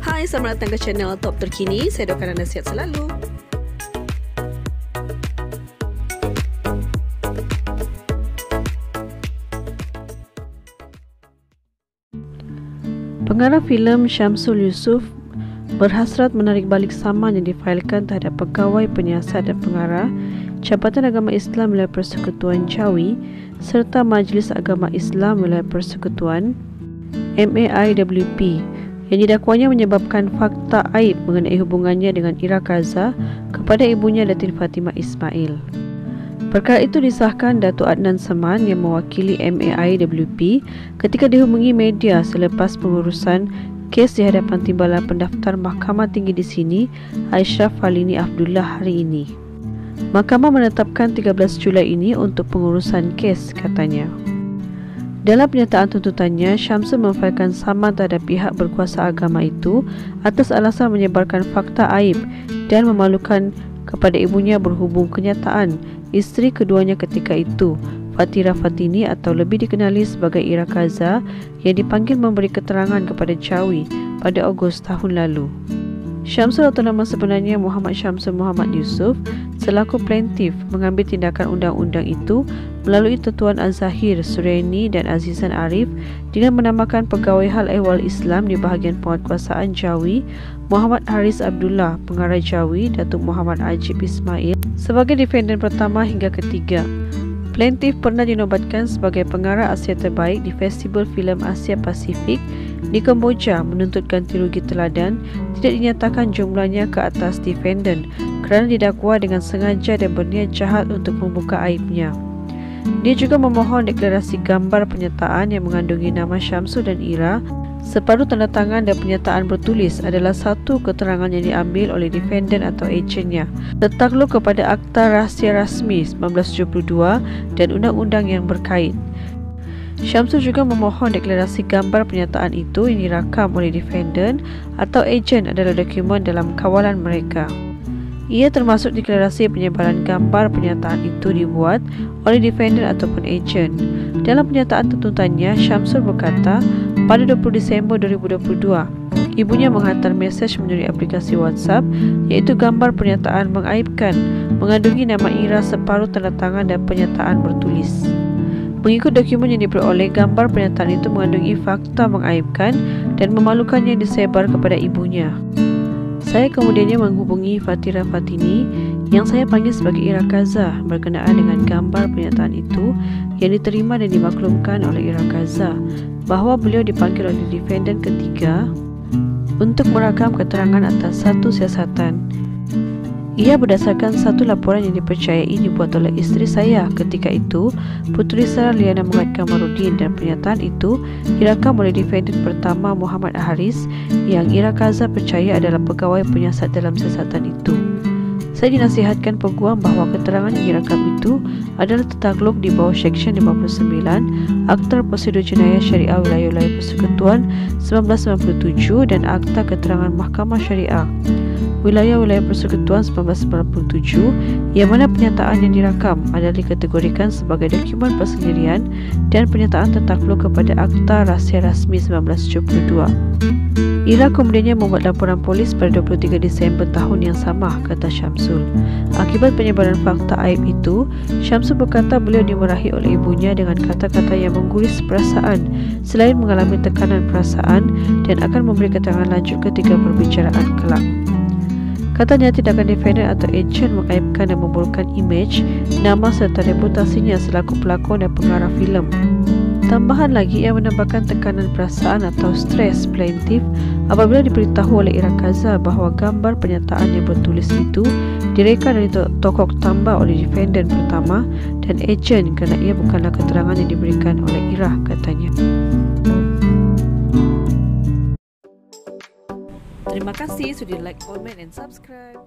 Hai, selamat datang ke channel Top Terkini. Saya doakan anda sihat selalu. Pengarah filem Syamsul Yusof berhasrat menarik balik saman yang difailkan terhadap pegawai penyiasat dan pengarah Jabatan Agama Islam Wilayah Persekutuan Jawi serta Majlis Agama Islam Wilayah Persekutuan MAIWP yang didakwanya menyebabkan fakta aib mengenai hubungannya dengan Ira Kaza kepada ibunya Datin Fatimah Ismail. Perkara itu disahkan Datuk Adnan Saman yang mewakili MAIWP ketika dihubungi media selepas pengurusan kes di hadapan Timbalan Pendaftar Mahkamah Tinggi di sini, Aishraf Falini Abdullah hari ini. Mahkamah menetapkan 13 Julai ini untuk pengurusan kes, katanya. Dalam pernyataan tuntutannya, Syamsul memfailkan saman terhadap pihak berkuasa agama itu atas alasan menyebarkan fakta aib dan memalukan kepada ibunya berhubung kenyataan isteri keduanya ketika itu, Fatira Fatini atau lebih dikenali sebagai Ira Kaza, yang dipanggil memberi keterangan kepada Jawi pada Ogos tahun lalu. Syamsul atau nama sebenarnya Muhammad Syamsul Muhammad Yusof selaku plaintiff mengambil tindakan undang-undang itu melalui Tuan Az-Zahir Suriani dan Azizan Arif dengan menamakan pegawai hal ehwal Islam di bahagian penguatkuasaan Jawi Muhammad Haris Abdullah, pengarah Jawi Datuk Muhammad Ajib Ismail sebagai defendant pertama hingga ketiga. Plaintiff pernah dinobatkan sebagai pengarah Asia terbaik di Festival Filem Asia Pasifik di Kemboja menuntut ganti rugi teladan tidak dinyatakan jumlahnya ke atas defendant kerana didakwa dengan sengaja dan berniat jahat untuk membuka aibnya. Dia juga memohon deklarasi gambar pernyataan yang mengandungi nama Syamsul dan Ira, separuh tanda tangan dan pernyataan bertulis adalah satu keterangan yang diambil oleh defendant atau ejennya, tertakluk kepada Akta Rahsia Rasmi 1972 dan undang-undang yang berkait. Syamsul juga memohon deklarasi gambar pernyataan itu yang dirakam oleh defendant atau ejen adalah dokumen dalam kawalan mereka. Ia termasuk deklarasi penyebaran gambar pernyataan itu dibuat oleh defendant ataupun ejen. Dalam pernyataan tuntutannya, Syamsul berkata, pada 20 Disember 2022, ibunya menghantar mesej melalui aplikasi WhatsApp iaitu gambar pernyataan mengaibkan mengandungi nama Ira separuh tanda tangan dan pernyataan bertulis. Mengikut dokumen yang diperoleh, gambar pernyataan itu mengandungi fakta mengaibkan dan memalukan yang disebar kepada ibunya. Saya kemudiannya menghubungi Fatira Fatini yang saya panggil sebagai Ira Kaza berkenaan dengan gambar pernyataan itu yang diterima dan dimaklumkan oleh Ira Kaza bahawa beliau dipanggil oleh defendant ketiga untuk merakam keterangan atas satu siasatan. Ia berdasarkan satu laporan yang dipercayai dibuat oleh isteri saya ketika itu, Puteri Sarah Liana Muhammad Kamarudin, dan pernyataan itu dirakam oleh defendant pertama Muhammad Haris yang Ira Kaza percaya adalah pegawai penyiasat dalam siasatan itu. Saya dinasihatkan peguam bahawa keterangan yang direkam itu adalah tertakluk di bawah Seksyen 59 Akta Prosedur Jenayah Syariah Wilayah Persekutuan 1997 dan Akta Keterangan Mahkamah Syariah Wilayah Persekutuan 1997 yang mana pernyataan yang dirakam adalah dikategorikan sebagai dokumen persendirian dan pernyataan tertakluk kepada Akta Rahsia Rasmi 1972. Ira kemudiannya membuat laporan polis pada 23 Disember tahun yang sama, kata Syamsul. Akibat penyebaran fakta aib itu, Syamsul berkata beliau dimarahi oleh ibunya dengan kata-kata yang mengguris perasaan selain mengalami tekanan perasaan dan akan memberi keterangan lanjut ketika perbicaraan kelak. Katanya tindakan defendant atau ejen mengaibkan dan memburukkan imej, nama serta reputasinya selaku pelakon dan pengarah filem. Tambahan lagi, ia menambahkan tekanan perasaan atau stres plaintiff apabila diberitahu oleh Ira Kaza bahawa gambar pernyataan yang bertulis itu direka dan ditokok tambah oleh defendant pertama dan ejen kerana ia bukanlah keterangan yang diberikan oleh Ira, katanya. Terima kasih sudah like, comment dan subscribe.